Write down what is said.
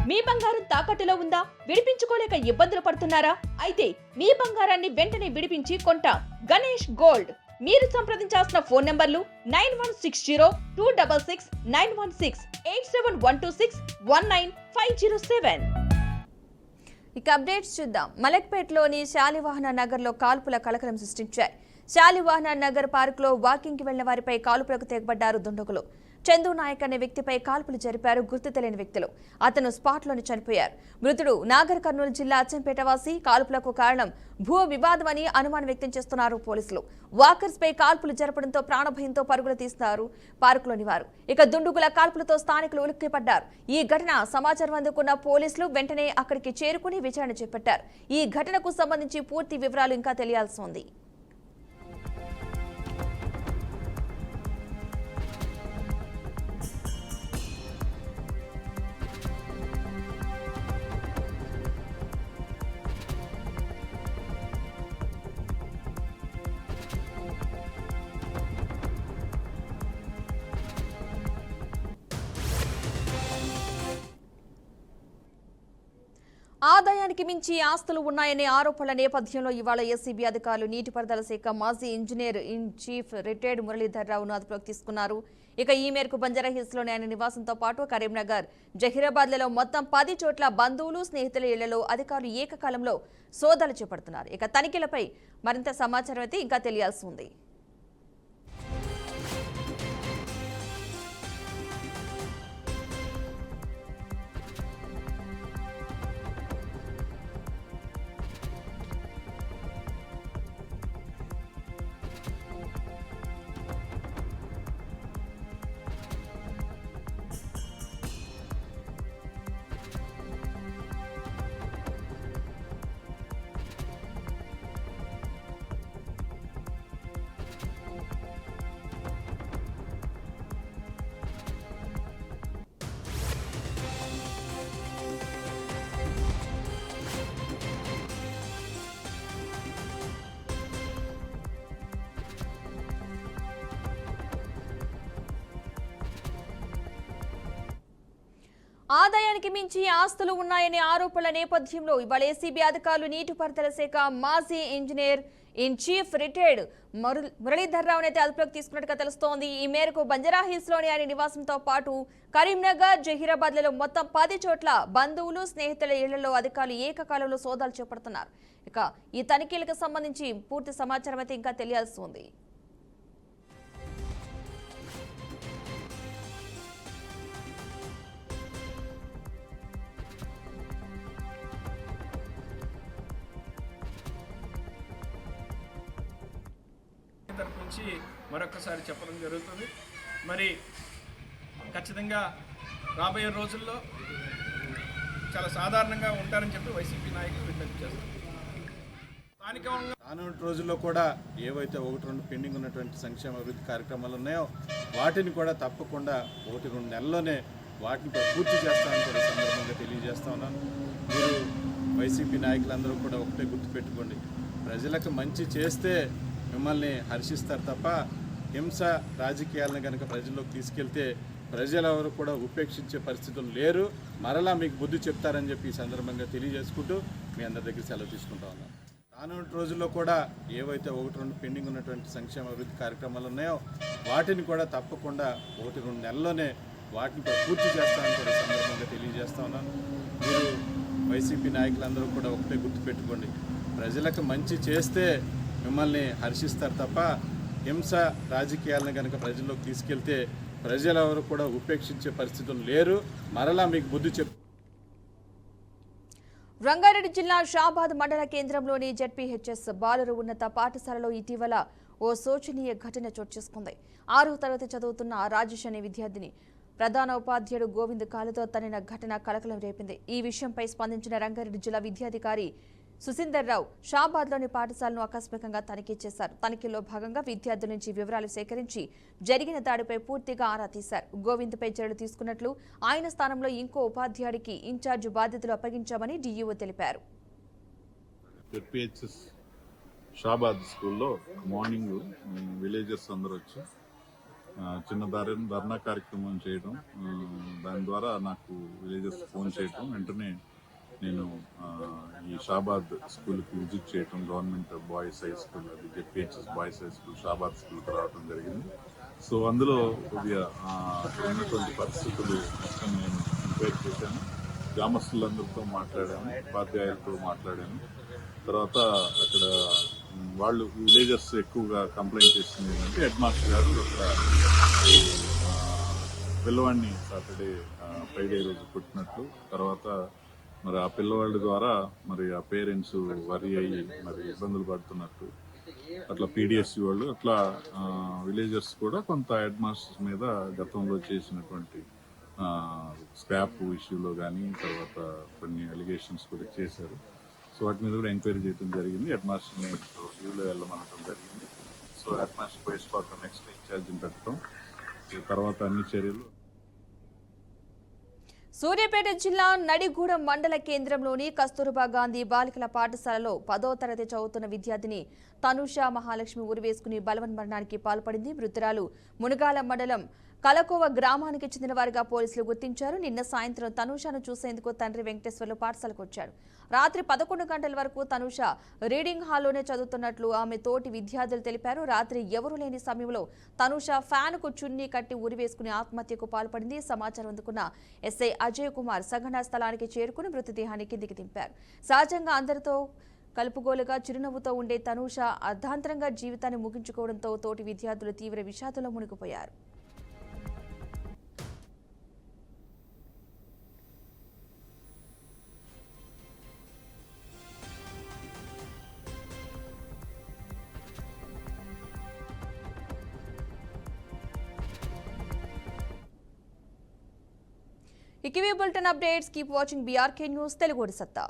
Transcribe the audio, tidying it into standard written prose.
మీ బంగారం తాకట్టులో ఉందా? విడిపించుకోలేక ఇబ్బందులు పడుతున్నారా? అయితే మీ బంగారాన్ని వెంటనే విడిపించి కొంటాం. గణేష్ గోల్డ్. మీరు సంప్రదించాల్సిన ఫోన్ నంబర్లు 9160-266-916, 8712619507. ఇక అప్డేట్స్ చూద్దాం. మలక్పేట్లోని శాలివాహన నగర్లో కాల్పుల కలకలం సృష్టించాయి. శాలివాహన నగర్ పార్కులో వాకింగ్కి వెళ్లిన వారిపై కాల్పులకు తెగబడ్డారు దుండగులు. చందు నాయక్ అనే వ్యక్తిపై కాల్పులు జరిపారు గుర్తు తెలియని వ్యక్తులు. అతను స్పాట్లోనే చనిపోయారు. మృతుడు నాగర్ కర్నూలు జిల్లా అచ్చంపేట వాసి. కాల్పులకు కారణం భూ వివాదమని అనుమానం వ్యక్తం చేస్తున్నారు పోలీసులు. వాకర్స్ పై కాల్పులు జరపడంతో ప్రాణభయంతో పరుగులు తీస్తున్నారు పార్కులోని వారు. ఇక దుండుగుల కాల్పులతో స్థానికులు ఉలిక్కిపడ్డారు. ఈ ఘటన సమాచారం అందుకున్న పోలీసులు వెంటనే అక్కడికి చేరుకుని విచారణ చేపట్టారు. ఈ ఘటనకు సంబంధించి పూర్తి వివరాలు ఇంకా తెలియాల్సి ఉంది. ఆదాయానికి మించి ఆస్తులు ఉన్నాయనే ఆరోపణల నేపథ్యంలో ఇవాళ ఏసీబీ అధికారులు నీటిపారుదల శాఖ మాజీ engineer in chief retired Muralidhar రావును అదుపులోకి తీసుకున్నారు. ఇక ఈ మేరకు బంజారాహిల్స్లోని ఆయన నివాసంతో పాటు కరీంనగర్, జహీరాబాద్లలో మొత్తం 10 చోట్ల బంధువులు, స్నేహితుల ఇళ్లలో అధికారులు ఏకకాలంలో సోదాలు చేపడుతున్నారు. ఇక తనిఖీలపై మరింత సమాచారం అయితే ఇంకా తెలియాల్సి ఉంది. ఆదాయానికి మించి ఆస్తులు ఉన్నాయనే ఆరోపణల నేపథ్యంలో ఇవాళ ఏసీబీ అధికారులు నీటిపారుదల శాఖ మాజీ engineer in chief retired Muralidhar రావును అయితే అదుపులోకి తీసుకున్నట్టుగా తెలుస్తోంది. ఈ మేరకు బంజారాహిల్స్లోని ఆయన నివాసంతో పాటు కరీంనగర్, జహీరాబాద్లలో మొత్తం 10 చోట్ల బంధువులు, స్నేహితుల ఇళ్లలో అధికారులు ఏకకాలంలో సోదాలు చేపడుతున్నారు. ఇక ఈ తనిఖీలకు సంబంధించి పూర్తి సమాచారం అయితే ఇంకా తెలియాల్సి ఉంది. తరపు నుంచి మరొకసారి చెప్పడం జరుగుతుంది. మరి ఖచ్చితంగా రాబోయే రోజుల్లో చాలా సాధారణంగా ఉంటారని చెప్పి వైసీపీ నాయకులు విజ్ఞప్తి చేస్తారు. స్థానికంగా రానున్న రోజుల్లో కూడా ఏవైతే 1-2 పెండింగ్ ఉన్నటువంటి సంక్షేమ అభివృద్ధి కార్యక్రమాలు ఉన్నాయో వాటిని కూడా తప్పకుండా 1-2 నెలల్లోనే వాటిని పూర్తి చేస్తామని కూడా సందర్భంగా తెలియజేస్తా ఉన్నాను. మీరు వైసీపీ నాయకులందరూ కూడా ఒకటే గుర్తుపెట్టుకోండి, ప్రజలకు మంచి చేస్తే మిమ్మల్ని హర్షిస్తారు తప్ప హింస రాజకీయాలను కనుక ప్రజల్లోకి తీసుకెళ్తే ప్రజలెవరు కూడా ఉపేక్షించే పరిస్థితులు లేరు. మరలా మీకు బుద్ధి చెప్తారని చెప్పి ఈ సందర్భంగా తెలియజేసుకుంటూ మీ అందరి దగ్గర సెలవు తీసుకుంటా ఉన్నాను. రానున్న రోజుల్లో కూడా ఏవైతే 1-2 పెండింగ్ ఉన్నటువంటి సంక్షేమ అభివృద్ధి కార్యక్రమాలు ఉన్నాయో వాటిని కూడా తప్పకుండా 1-2 నెలల్లోనే వాటిని పూర్తి చేస్తామని కూడా సందర్భంగా తెలియజేస్తా ఉన్నాను. మీరు వైసీపీ నాయకులందరూ కూడా ఒకటే గుర్తుపెట్టుకోండి, ప్రజలకు మంచి చేస్తే మిమ్మల్ని హర్షిస్తారు తప్ప హింస రాజకీయాలను కనుక ప్రజల్లోకి తీసుకెళ్తే ప్రజలెవరు కూడా ఉపేక్షించే పరిస్థితులు లేరు. మరలా మీకు బుద్ధి రంగారెడ్డి జిల్లా షాబాద్ మండల కేంద్రంలోని జెడ్పీహెచ్ఎస్ బాలుర ఉన్నత పాఠశాలలో ఇటీవల ఓ శోచనీయ ఘటన చోటు చేసుకుంది. 6వ తరగతి చదువుతున్న రాజేష్ అనే విద్యార్థిని ప్రధాన ఉపాధ్యాయుడు గోవింద్ కాలుతో తన్నిన ఘటన కలకలం రేపింది. ఈ విషయంపై స్పందించిన రంగారెడ్డి జిల్లా విద్యాధికారి సుసిందర్ రావు షాబాద్లోని పాఠశాలను ఆకస్మికంగా తనిఖీ చేశారు. తనిఖీలో భాగంగా విద్యార్థుల నుంచి వివరాలు సేకరించి జరిగిన దాడిపై పూర్తిగా ఆరా తీశారు. గోవింద్పై చర్యలు తీసుకున్నట్లు, ఆయన స్థానంలో ఇంకో ఉపాధ్యాయుడికి ఇన్ఛార్జ్ బాధ్యతలు అప్పగించామని డీఈఓ తెలిపారు. షాబాద్ స్కూల్లో మార్నింగ్ విలేజర్స్ అందరూ వచ్చి చిన్న ధర్నా కార్యక్రమం చేయడం, దాని ద్వారా నాకు విలేజెస్ ఫోన్ చేయడం, వెంటనే నేను ఈ షాబాద్ స్కూల్కి విజిట్ చేయడం, గవర్నమెంట్ బాయ్స్ హై స్కూల్, అది ZPHS boys high school Shabad స్కూల్కి రావడం జరిగింది. సో అందులో కొద్దిగా ఉన్నటువంటి పరిస్థితులు మొత్తం నేను ఎంక్వైరీ చేశాను. గ్రామస్తులందరితో మాట్లాడాను, ఉపాధ్యాయులతో మాట్లాడాను. తర్వాత అక్కడ వాళ్ళు విలేజర్స్ ఎక్కువగా కంప్లైంట్ చేసింది ఏంటంటే హెడ్ మాస్టర్ గారు అక్కడ పిల్లవాడిని సాటర్డే ఫ్రైడే రోజు పుట్టినట్లు, తర్వాత మరి ఆ పిల్లవాళ్ళ ద్వారా మరి ఆ పేరెంట్స్ వరి అయ్యి మరి ఇబ్బందులు పడుతున్నట్టు, అట్లా పీడిఎస్సి వాళ్ళు అట్లా విలేజర్స్ కూడా కొంత హెడ్ మాస్టర్స్ మీద గతంలో చేసినటువంటి స్క్రాప్ ఇష్యూలో కానీ తర్వాత కొన్ని అలిగేషన్స్ కూడా చేశారు. సో వాటి మీద కూడా ఎంక్వైరీ చేయడం జరిగింది. హెడ్ మాస్టర్ని లీవ్లో వెళ్ళమనడం జరిగింది. సో హెడ్ మాస్టర్ పోయిన నెక్స్ట్ ఇన్ఛార్జిని పెట్టడం, తర్వాత అన్ని చర్యలు. సూర్యాపేట జిల్లా నడిగూడెం మండల కేంద్రంలోని కస్తూర్బా గాంధీ బాలికల పాఠశాలలో 10వ తరగతి చదువుతున్న విద్యార్థిని తనుష మహాలక్ష్మి ఉరివేసుకుని బలవన్మరణానికి పాల్పడింది. మృతురాలు మునగాల మండలం కలకోవ గ్రామానికి చెందిన వారిగా పోలీసులు గుర్తించారు. నిన్న సాయంత్రం తనుషను చూసేందుకు తండ్రి వెంకటేశ్వర్లు పాఠశాలకు వచ్చాడు. రాత్రి 11 గంటల వరకు తనుష రీడింగ్ హాల్లోనే చదువుతున్నట్లు ఆమె తోటి విద్యార్థులు తెలిపారు. రాత్రి ఎవరూ లేని సమయంలో తనుష ఫ్యాన్కు చున్నీ కట్టి ఉరివేసుకుని ఆత్మహత్యకు పాల్పడింది. సమాచారం అందుకున్న ఎస్ఐ అజయ్ కుమార్ సంఘటనా స్థలానికి చేరుకుని మృతదేహాన్ని కిందికి దింపారు. సహజంగా అందరితో కలుపుగోలుగా చిరునవ్వుతో ఉండే తనుష అర్ధాంతరంగా జీవితాన్ని ముగించుకోవడంతో తోటి విద్యార్థులు తీవ్ర విషాదంలో మునిగిపోయారు. ఇకివే bulletin updates. Keep watching BRK news Telugu సత్తా.